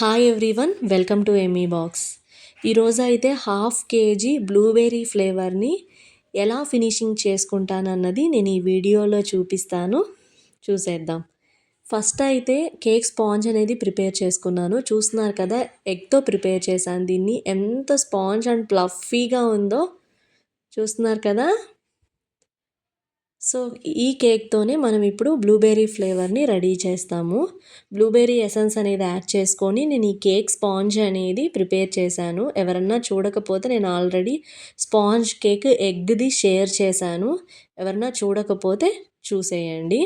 Hi everyone, welcome to Amy box. ఈరోజు అయితే half KG blueberry ఫ్లేవర్ని ఎలా ఫినిషింగ్ చేసుకుంటానన్నది నేను ఈ వీడియోలో చూపిస్తాను. చూసేద్దాం. ఫస్ట్ అయితే కేక్ స్పాంజ్ అనేది ప్రిపేర్ చేసుకున్నాను. చూస్తున్నారు కదా, ఎగ్తో ప్రిపేర్ చేశాను దీన్ని. ఎంత స్పాంజ్ అండ్ ప్లఫీగా ఉందో చూస్తున్నారు కదా. సో ఈ కేక్తోనే మనం ఇప్పుడు బ్లూబెర్రీ ఫ్లేవర్ని రెడీ చేస్తాము. బ్లూబెర్రీ ఎసెన్స్ అనేది యాడ్ చేసుకొని నేను ఈ కేక్ స్పాంజ్ అనేది ప్రిపేర్ చేశాను. ఎవరన్నా చూడకపోతే నేను ఆల్రెడీ స్పాంజ్ కేక్ ఎగ్ది షేర్ చేశాను. ఎవరన్నా చూడకపోతే చూసేయండి.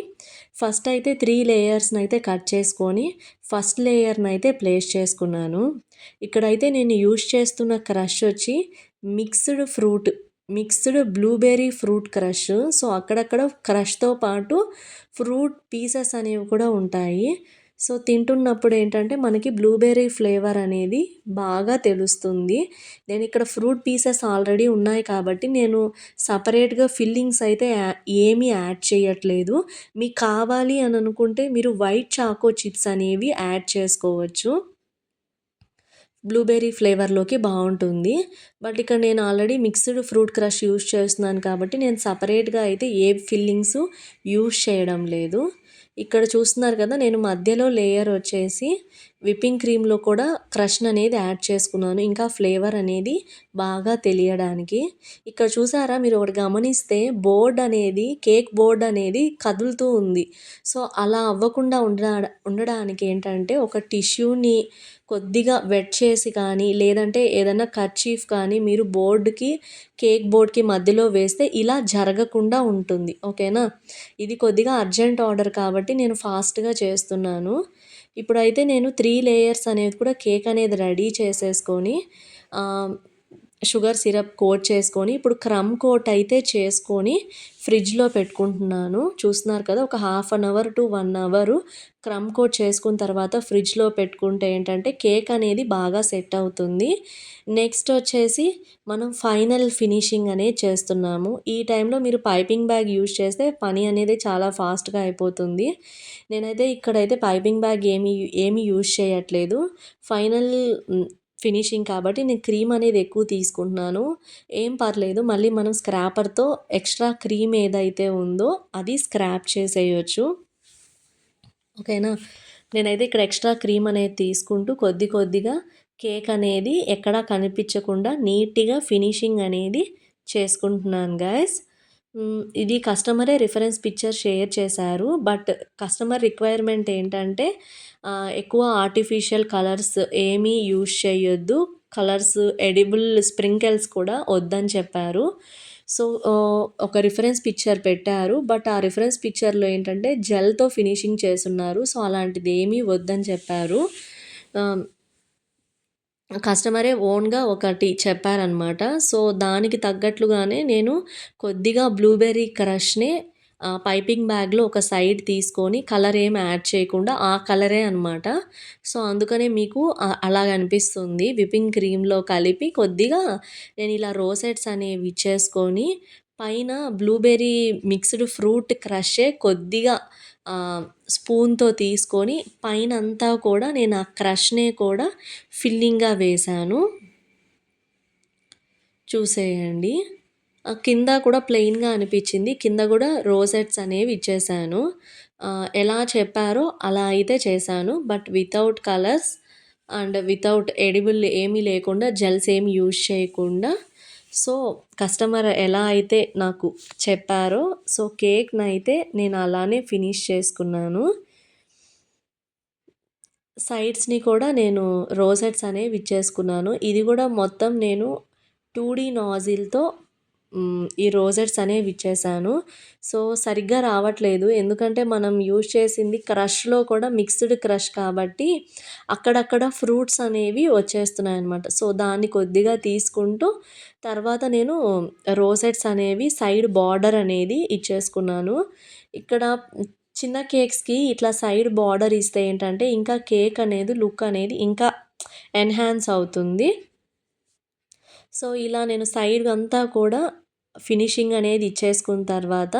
ఫస్ట్ అయితే 3 లేయర్స్ని అయితే కట్ చేసుకొని ఫస్ట్ లేయర్ని అయితే ప్లేస్ చేసుకున్నాను. ఇక్కడైతే నేను యూజ్ చేస్తున్న క్రష్ వచ్చి mixed blueberry fruit crush. So అక్కడక్కడ క్రష్తో పాటు ఫ్రూట్ పీసెస్ అనేవి కూడా ఉంటాయి. సో తింటున్నప్పుడు ఏంటంటే మనకి బ్లూబెర్రీ ఫ్లేవర్ అనేది బాగా తెలుస్తుంది. నేను ఇక్కడ ఫ్రూట్ పీసెస్ ఆల్రెడీ ఉన్నాయి కాబట్టి నేను సపరేట్గా ఫిల్లింగ్స్ అయితే ఏమీ యాడ్ చేయట్లేదు. మీకు కావాలి అని అనుకుంటే మీరు వైట్ చాకో చిప్స్ అనేవి యాడ్ చేసుకోవచ్చు. బ్లూబెర్రీ ఫ్లేవర్లోకి బాగుంటుంది. బట్ ఇక్కడ నేను already mixed fruit crush use చేస్తున్నాను కాబట్టి నేను సపరేట్గా అయితే ఏ ఫిల్లింగ్స్ యూస్ చేయడం లేదు. ఇక్కడ చూస్తున్నారు కదా, నేను మధ్యలో లేయర్ వచ్చేసి విప్పింగ్ క్రీమ్లో కూడా క్రష్ అనేది యాడ్ చేసుకున్నాను, ఇంకా ఫ్లేవర్ అనేది బాగా తెలియడానికి. ఇక్కడ చూసారా, మీరు ఒకటి గమనిస్తే కేక్ బోర్డ్ అనేది కదులుతూ ఉంది. సో అలా అవ్వకుండా ఉండడానికి ఏంటంటే ఒక టిష్యూని కొద్దిగా వెట్ చేసి కానీ లేదంటే ఏదైనా కర్చీఫ్ కానీ మీరు కేక్ బోర్డ్కి మధ్యలో వేస్తే ఇలా జరగకుండా ఉంటుంది. ఓకేనా. ఇది కొద్దిగా అర్జెంట్ ఆర్డర్ కాబట్టి నేను ఫాస్ట్గా చేస్తున్నాను. ఇప్పుడైతే నేను 3 లేయర్స్ అనేది కూడా కేక్ అనేది రెడీ చేసేసుకొని షుగర్ సిరప్ కోట్ చేసుకొని ఇప్పుడు క్రమ్ కోట్ అయితే చేసుకొని ఫ్రిడ్జ్లో పెట్టుకుంటున్నాను. చూస్తున్నారు కదా, ఒక 1/2 hour to 1 hour crumb coat చేసుకున్న తర్వాత ఫ్రిడ్జ్లో పెట్టుకుంటే ఏంటంటే కేక్ అనేది బాగా సెట్ అవుతుంది. నెక్స్ట్ వచ్చేసి మనం ఫైనల్ ఫినిషింగ్ అనేది చేస్తున్నాము. ఈ టైంలో మీరు పైపింగ్ బ్యాగ్ యూజ్ చేస్తే పని అనేది చాలా ఫాస్ట్గా అయిపోతుంది. నేనైతే ఇక్కడైతే పైపింగ్ బ్యాగ్ ఏమీ యూజ్ చేయట్లేదు. ఫైనల్ ఫినిషింగ్ కాబట్టి నేను క్రీమ్ అనేది ఎక్కువ తీసుకుంటున్నాను. ఏం పర్లేదు, మళ్ళీ మనం స్క్రాపర్తో ఎక్స్ట్రా క్రీమ్ ఏదైతే ఉందో అది స్క్రాప్ చేసేయచ్చు. ఓకేనా. నేనైతే ఇక్కడ ఎక్స్ట్రా క్రీమ్ అనేది తీసుకుంటూ కొద్దిగా కేక్ అనేది ఎక్కడా కనిపించకుండా నీట్గా ఫినిషింగ్ అనేది చేసుకుంటున్నాను గైస్. ఇది కస్టమరే రిఫరెన్స్ పిక్చర్ షేర్ చేశారు. బట్ కస్టమర్ రిక్వైర్మెంట్ ఏంటంటే ఎక్కువ ఆర్టిఫిషియల్ కలర్స్ ఏమీ యూజ్ చేయొద్దు, కలర్స్ ఎడిబుల్ స్ప్రింకిల్స్ కూడా వద్దని చెప్పారు. సో ఒక రిఫరెన్స్ పిక్చర్ పెట్టారు. బట్ ఆ రిఫరెన్స్ పిక్చర్లో ఏంటంటే జెల్తో ఫినిషింగ్ చేస్తున్నారు. సో అలాంటిది ఏమీ వద్దని చెప్పారు. కస్టమరే ఓన్గా ఒకటి చెప్పారనమాట. సో దానికి తగ్గట్లుగానే నేను కొద్దిగా బ్లూబెర్రీ క్రష్ని పైపింగ్ బ్యాగ్లో ఒక సైడ్ తీసుకొని కలర్ ఏం యాడ్ చేయకుండా ఆ కలరే అనమాట. సో అందుకనే మీకు అలాగ అనిపిస్తుంది. విప్పింగ్ క్రీమ్లో కలిపి కొద్దిగా నేను ఇలా రోసెట్స్ అనేవి ఇచ్చేసుకొని పైన బ్లూబెర్రీ మిక్స్డ్ ఫ్రూట్ క్రషే కొద్దిగా స్పూన్తో తీసుకొని పైన అంతా కూడా నేను ఆ క్రష్నే కూడా ఫిల్లింగ్గా వేశాను. చూసేయండి. కింద కూడా ప్లెయిన్గా అనిపించింది. కింద కూడా రోసెట్స్ అనేవి ఇచ్చేసాను. ఎలా చెప్పారో అలా అయితే చేశాను. But without colours and without edible ఏమీ లేకుండా, జెల్స్ ఏమి యూజ్ చేయకుండా. సో కస్టమర్ ఎలా అయితే నాకు చెప్పారో సో కేక్నైతే నేను అలానే ఫినిష్ చేసుకున్నాను. సైడ్స్ని కూడా నేను రోసెట్స్ అనేవి ఇచ్చేసుకున్నాను. ఇది కూడా మొత్తం నేను 2D నాజిల్తో ఈ రోసెట్స్ అనేవి ఇచ్చేసాను. సో సరిగ్గా రావట్లేదు, ఎందుకంటే మనం యూజ్ చేసింది క్రష్లో కూడా మిక్స్డ్ క్రష్ కాబట్టి అక్కడక్కడ ఫ్రూట్స్ అనేవి వచ్చేస్తున్నాయి అన్నమాట. సో దాన్ని కొద్దిగా తీసుకుంటూ తర్వాత నేను రోసెట్స్ అనేవి సైడ్ బార్డర్ అనేది ఇచ్చేసుకున్నాను. ఇక్కడ చిన్న కేక్స్కి ఇట్లా సైడ్ బార్డర్ ఇస్తే ఏంటంటే ఇంకా కేక్ అనేది లుక్ అనేది ఇంకా ఎన్హాన్స్ అవుతుంది. సో ఇలా నేను సైడ్ అంతా కూడా ఫినిషింగ్ అనేది ఇచ్చేసుకున్న తర్వాత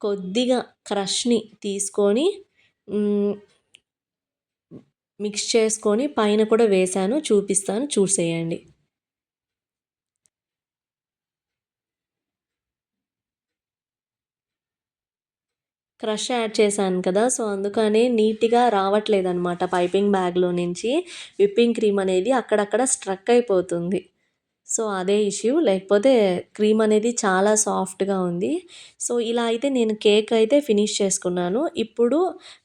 కొద్దిగా క్రష్ని తీసుకొని మిక్స్ చేసుకొని పైన కూడా వేశాను. చూపిస్తాను చూసేయండి. క్రష్ యాడ్ చేశాను కదా! సో, అందుకనే నీట్‌గా రావట్లేదనమాట పైపింగ్ బ్యాగ్‌లో నుంచి. విప్పింగ్ క్రీమ్ అనేది అక్కడక్కడ స్ట్రక్ అయిపోతుంది. సో, అదే ఇష్యూ. లేకపోతే క్రీమ్ అనేది చాలా సాఫ్ట్‌గా ఉంది. సో, ఇలా అయితే నేను కేక్ అయితే ఫినిష్ చేసుకున్నాను. ఇప్పుడు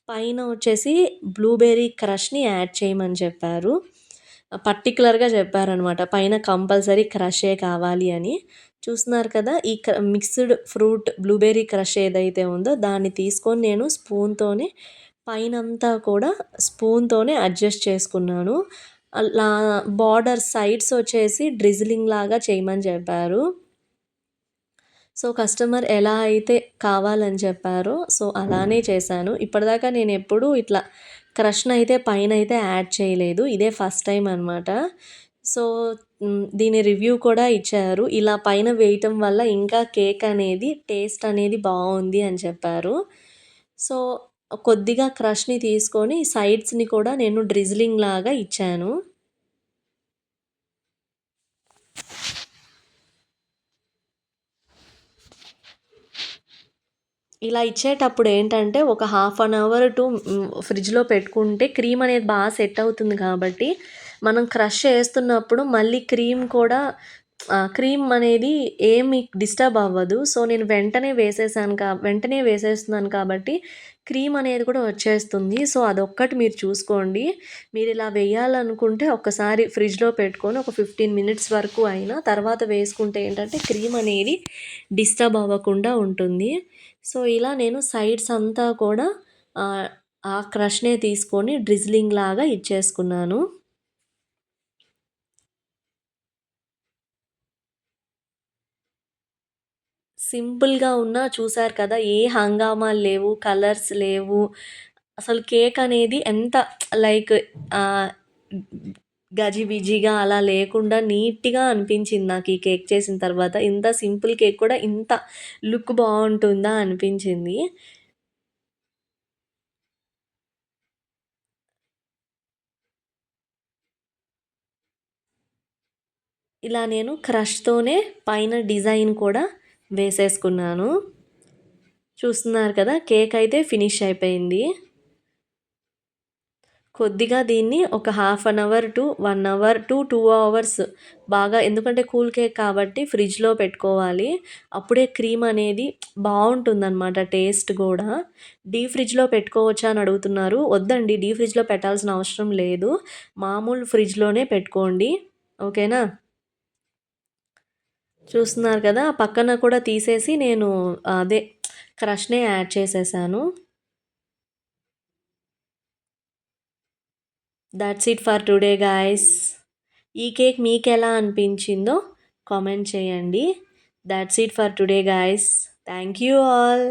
పైన వచ్చేసి బ్లూబెర్రీ క్రష్‌ని యాడ్ చేయమని చెప్పారు. పర్టిక్యులర్‌గా చెప్పారనమాట. పైన కంపల్సరీ క్రషే కావాలి అని. చూస్తున్నారు కదా! ఈ మిక్స్‌డ్ ఫ్రూట్ బ్లూబెర్రీ క్రష్ ఏదైతే ఉందో దాన్ని తీసుకొని నేను స్పూన్‌తోనే పైనంతా కూడా స్పూన్‌తోనే అడ్జస్ట్ చేసుకున్నాను. అలా బార్డర్ సైడ్స్ వచ్చేసి డ్రిజిలింగ్ లాగా చేయమని చెప్పారు. సో, కస్టమర్ ఎలా అయితే కావాలని చెప్పారో సో, అలానే చేశాను. ఇప్పటిదాకా నేనెప్పుడూ ఇట్లా క్రష్‌నయితే పైనయితే యాడ్ చేయలేదు. ఇదే ఫస్ట్ టైమ్ అనమాట. సో, దీని రివ్యూ కూడా ఇచ్చారు. ఇలా పైన వేయటం వల్ల ఇంకా కేక్ అనేది టేస్ట్ అనేది బావుంది అని చెప్పారు. సో, కొద్దిగా క్రష్‌ని తీసుకొని సైడ్స్‌ని కూడా నేను డ్రిజిలింగ్ లాగా ఇచ్చాను. ఇలా ఇచ్చేటప్పుడు ఏంటంటే, ఒక హాఫ్ అన్ అవర్ టు ఫ్రిడ్జ్‌లో పెట్టుకుంటే క్రీమ్ అనేది సెట్ అవుతుంది కాబట్టి, మనం క్రష్ చేస్తున్నప్పుడు మళ్ళీ క్రీమ్ కూడా క్రీమ్ అనేది ఏమి డిస్టర్బ్ అవ్వదు. సో, నేను వెంటనే వేసేస్తున్నాను కాబట్టి, క్రీమ్ అనేది కూడా వచ్చేస్తుంది. సో, అదొక్కటి మీరు చూసుకోండి. మీరిలా వేయాలనుకుంటే ఒక్కసారి ఫ్రిడ్జ్‌లో పెట్టుకొని ఒక 15 మినిట్స్ వరకు అయినా తర్వాత వేసుకుంటే ఏంటంటే, క్రీమ్ అనేది డిస్టర్బ్ అవ్వకుండా ఉంటుంది. సో, ఇలా నేను సైడ్స్ అంతా కూడా ఆహ్, ఆ క్రష్‌నే తీసుకొని డ్రిజ్లింగ్ లాగా ఇచ్చేసుకున్నాను. సింపుల్‌గా ఉన్నా చూసారు కదా! ఏ హంగామాలు లేవు, కలర్స్ లేవు. అసలు కేక్ అనేది ఎంత లైక్ ఆహ్, గజిబిజిగా అలా లేకుండా నీట్‌గా అనిపించింది నాకు ఈ కేక్ చేసిన తర్వాత. ఇంత సింపుల్ కేక్ కూడా ఇంత లుక్ బావుంటుందా అనిపించింది. ఇలా నేను క్రష్‌తోనే పైన డిజైన్ కూడా వేసేసుకున్నాను. చూస్తున్నారు కదా! కేక్ అయితే ఫినిష్ అయిపోయింది. కొద్దిగా దీన్ని ఒక half an hour to 1 hour to 2 hours బాగా ఎందుకంటే కూల్ కేక్ కాబట్టి ఫ్రిడ్జ్‌లో పెట్టుకోవాలి. అప్పుడే క్రీమ్ అనేది బావుంటుందనమాట టేస్ట్ గూడా. డీప్ ఫ్రిడ్జ్‌లో పెట్టుకోవచ్చా అని అడుగుతున్నారు. వద్దండి డీప్ ఫ్రిడ్జ్‌లో పెట్టాల్సిన అవసరం లేదు. మామూలు ఫ్రిడ్జ్‌లోనే పెట్టుకోండి. ఓకేనా? చూస్తున్నారు కదా! పక్కన కూడా తీసేసి నేను అదే క్రష్‌నే యాడ్ చేసేసాను. That's it for today guys. ఈ కేక్ మీకెలా అనిపించిందో కామెంట్ చేయండి. That's it for today guys. Thank you all.